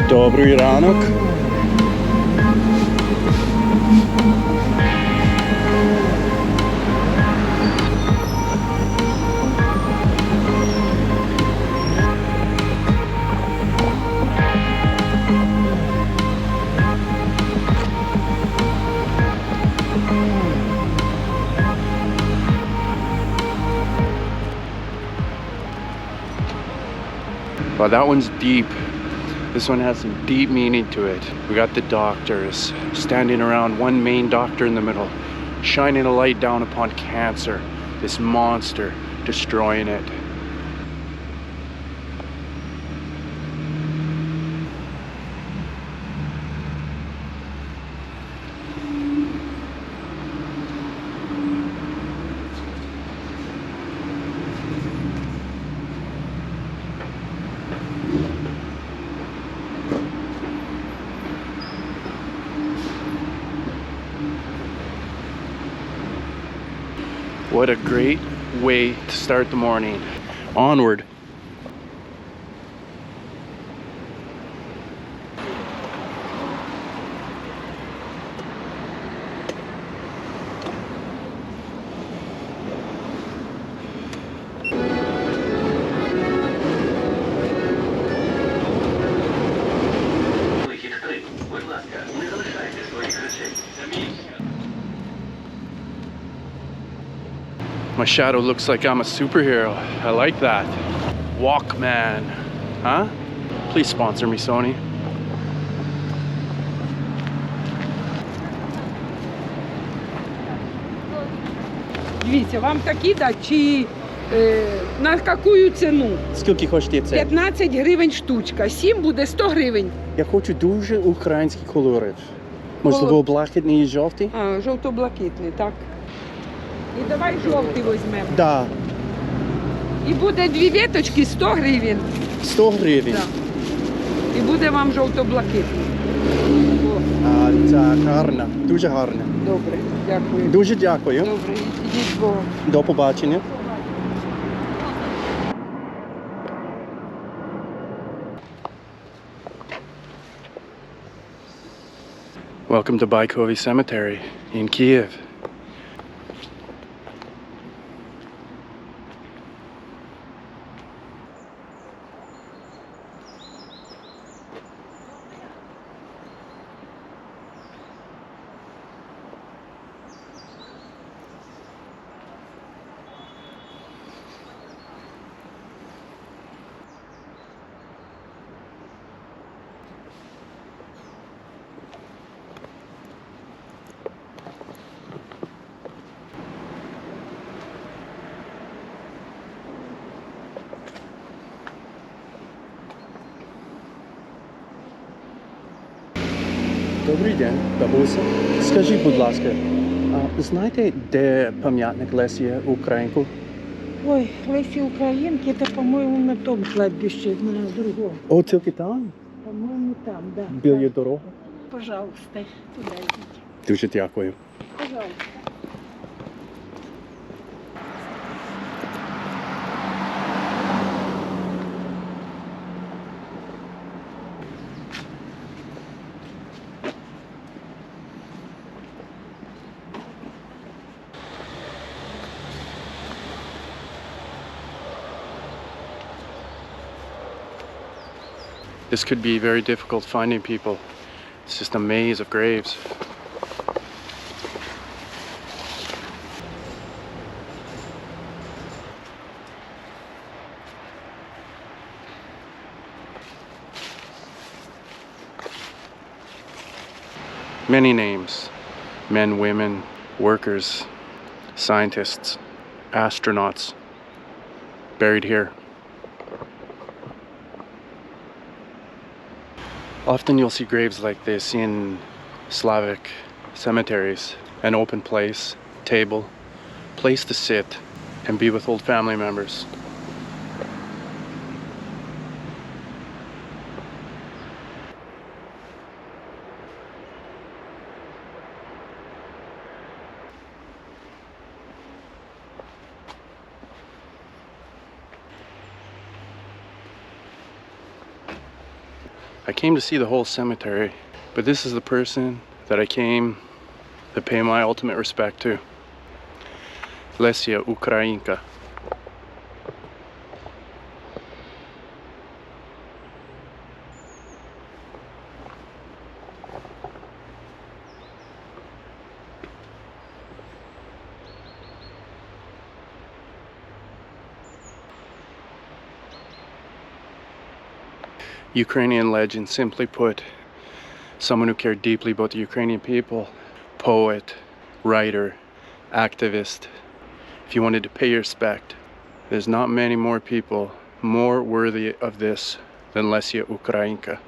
Добрий ранок. Wow, that one's deep. This one has some deep meaning to it. We got the doctors standing around, one main doctor in the middle, shining a light down upon cancer, this monster destroying it. What a great way to start the morning. Onward. My shadow looks like I'm a superhero. I like that. Walkman. Huh? Please sponsor me, Sony. Дивіться, вам такі дати чи на яку ціну? Скільки хочете це? 15 гривень штучка, 7 буде 100 гривень. Я хочу дуже українські кольори. Можливо, блакитний і жовтий? А, жовто-блакитний, так. І давай жовтий візьмемо. Да. І буде 2 веточки 100 гривень. 100 гривень? Так. І буде вам жовто-блакитний. А, так, гарно. Дуже гарно. Добре, дякую. Дуже дякую. Добре, ідіть з Богом. До побачення. Welcome to Baikove Cemetery in Kyiv. Добрий день, бабуся. Скажіть, будь ласка, а знаєте, де пам'ятник Лесі Українку? Ой, Лесі Українки, это, по-моему, на том кладбище, на другом. О, тільки там? По-моему, там, да. Біля дороги? Пожалуйста, туда идите. Дуже дякую. Пожалуйста. This could be very difficult finding people. It's just a maze of graves. Many names. Men, women, workers, scientists, astronauts, buried here. Often you'll see graves like this in Slavic cemeteries, an open place, table, place to sit, and be with old family members. I came to see the whole cemetery, but this is the person that I came to pay my ultimate respect to. Lesia Ukrainka. Ukrainian legend, simply put, someone who cared deeply about the Ukrainian people, poet, writer, activist. If you wanted to pay your respect, there's not many more people more worthy of this than Lesia Ukrainka.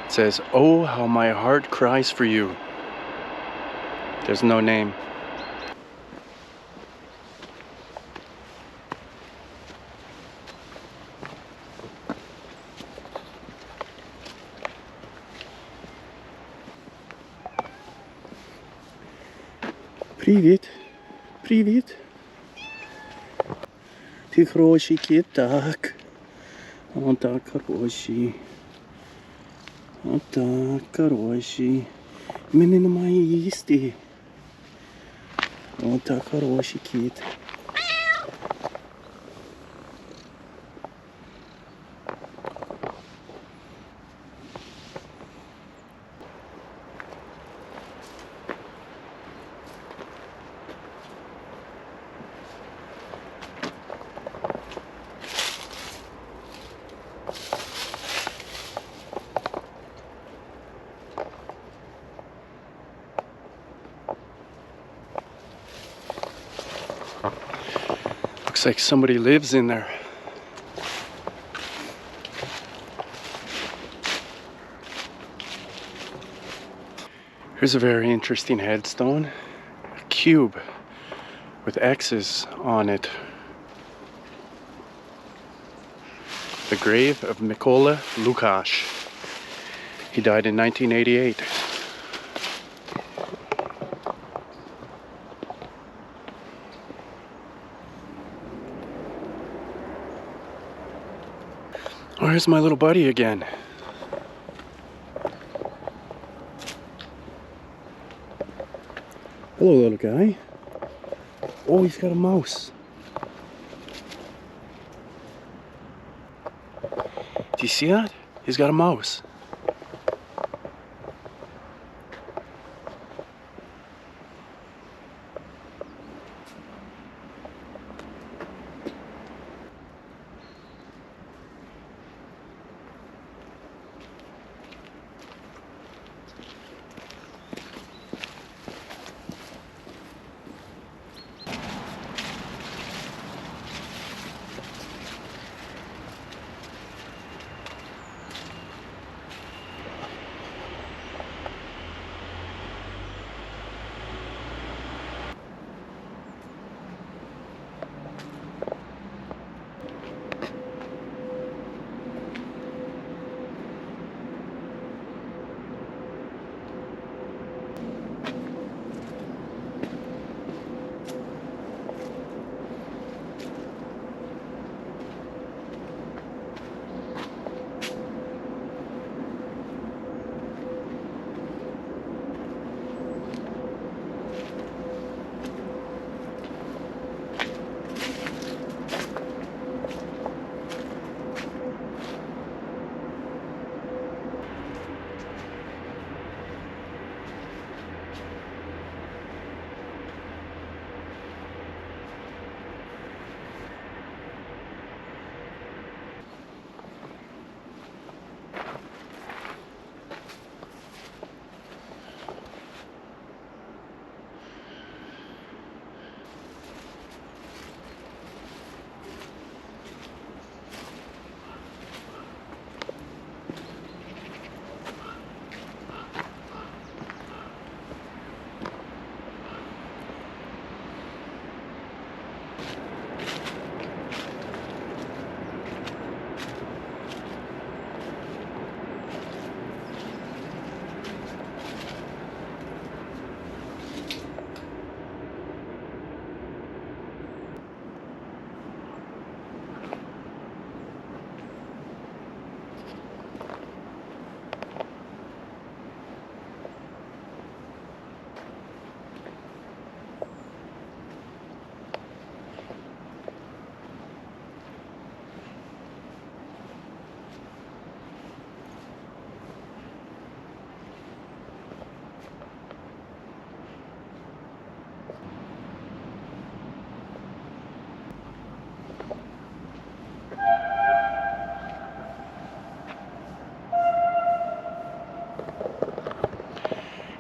It says, "Oh, how my heart cries for you." There's no name. Привіт. Привіт. Ти хороший кіт, так. Отак хороший. Отак, хороший. Мене немає їсти. Отак, хороший кіт. Looks like somebody lives in there. Here's a very interesting headstone. A cube with X's on it. The grave of Mykola Lukash. He died in 1988. Where's my little buddy again? Hello, little guy. Oh, he's got a mouse. Do you see that? He's got a mouse.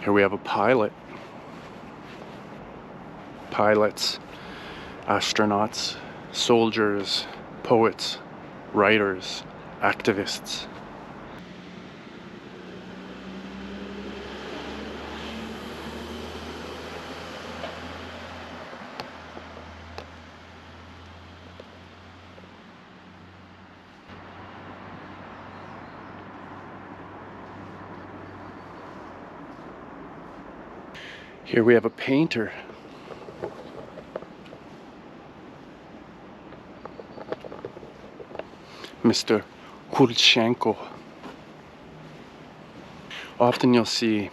Here we have a pilot. Pilots, astronauts, soldiers, poets, writers, activists. Here we have a painter. Mr. Kulchenko. Often you'll see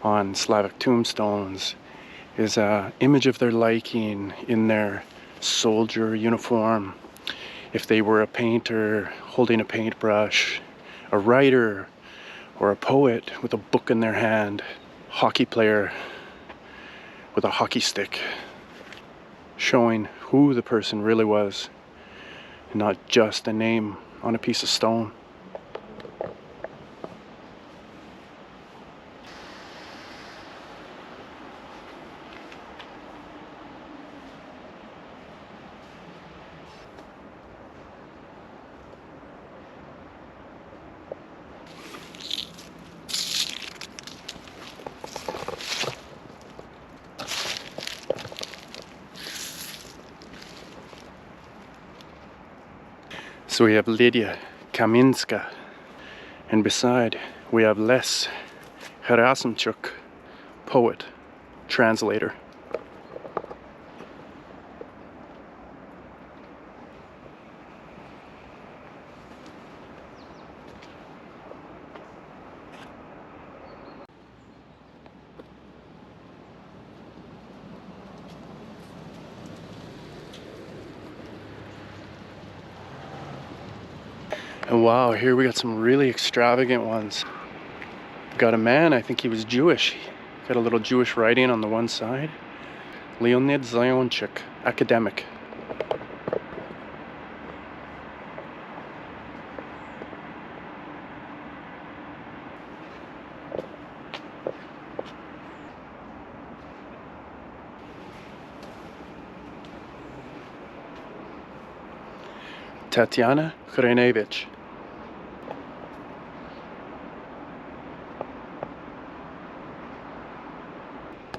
on Slavic tombstones is an image of their liking in their soldier uniform. If they were a painter holding a paintbrush, a writer or a poet with a book in their hand, hockey player with a hockey stick, showing who the person really was, not just a name on a piece of stone. So we have Lydia Kaminska, and beside we have Les Gerasimchuk, poet, translator. And wow, here we got some really extravagant ones. We've got a man, I think he was Jewish. Got a little Jewish writing on the one side. Leonid Zionchik, academic. Tatiana Khrenevich.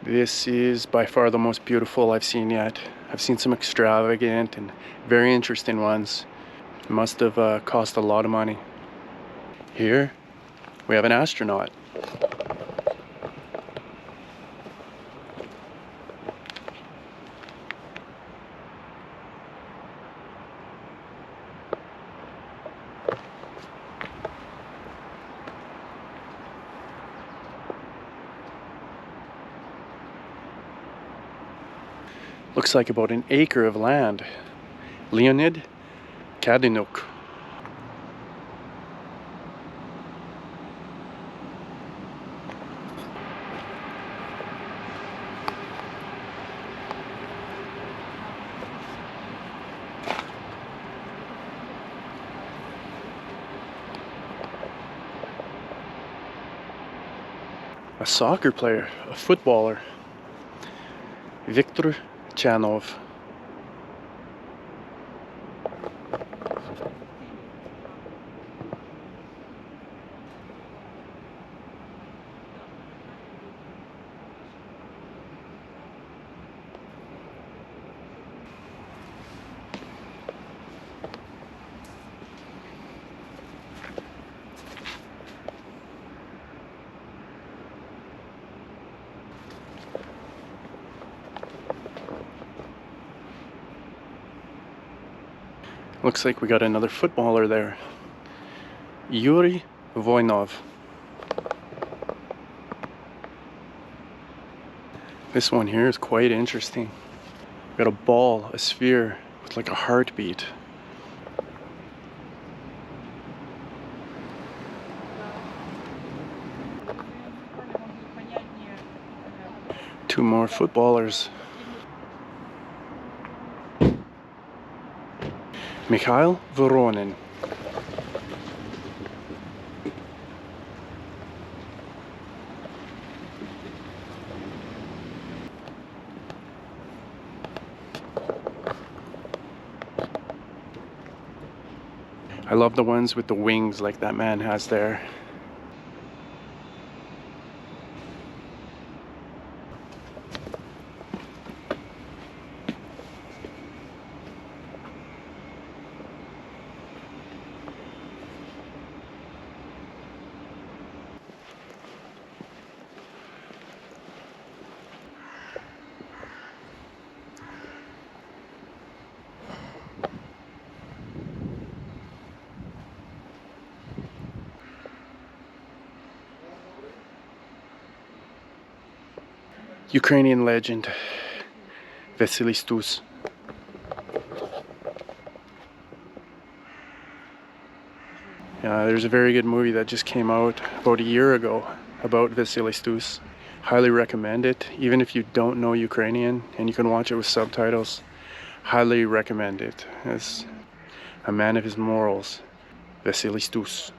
This is by far the most beautiful I've seen yet. I've seen some extravagant and very interesting ones. It must have cost a lot of money. Here we have an astronaut. Looks like about an acre of land. Leonid Kadinuk. A soccer player, a footballer. Viktor Chanov. Looks like we got another footballer there. Yuri Voinov. This one here is quite interesting. Got a ball, a sphere with like a heartbeat. Two more footballers. Mikhail Voronin. I love the ones with the wings like that man has there. Ukrainian legend, Vasily Stus. There's a very good movie that just came out about a year ago about Vasily Stus. Highly recommend it, even if you don't know Ukrainian and you can watch it with subtitles. Highly recommend it. As a man of his morals, Vasily Stus.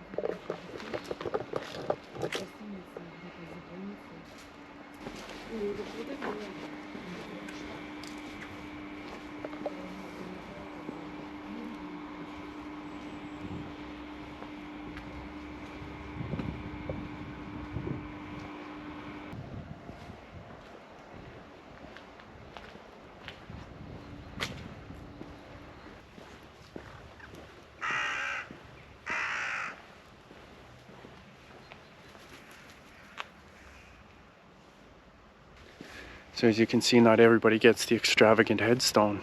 So as you can see, not everybody gets the extravagant headstone.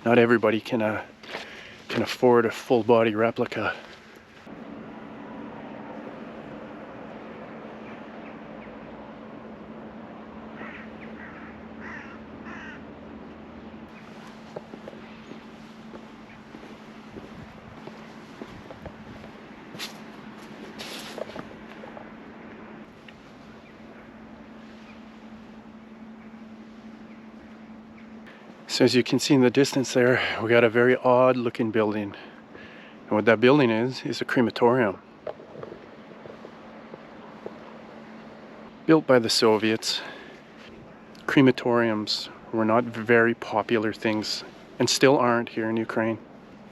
Not everybody can afford a full body replica. So as you can see in the distance there, we got a very odd looking building. And what that building is a crematorium. Built by the Soviets. Crematoriums were not very popular things and still aren't here in Ukraine.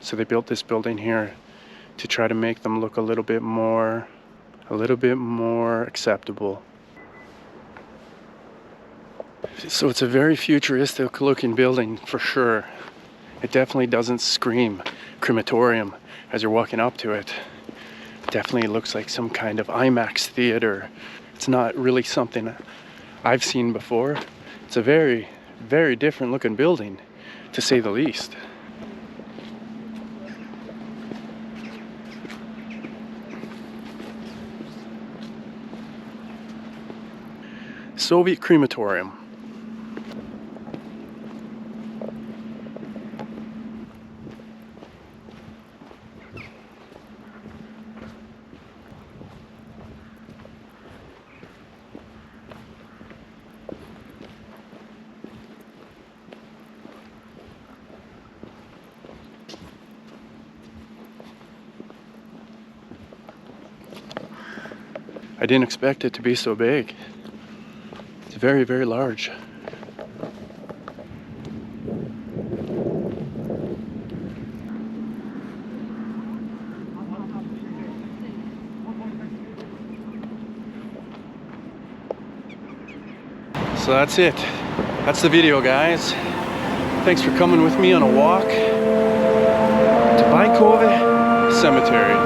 So they built this building here to try to make them look a little bit more acceptable. So it's a very futuristic looking building for sure. It definitely doesn't scream crematorium as you're walking up to it. It definitely looks like some kind of IMAX theater. It's not really something I've seen before. It's a very, very different looking building, to say the least. Soviet crematorium. I didn't expect it to be so big. It's very, very large. So that's it. That's the video, guys. Thanks for coming with me on a walk to Baikove Cemetery.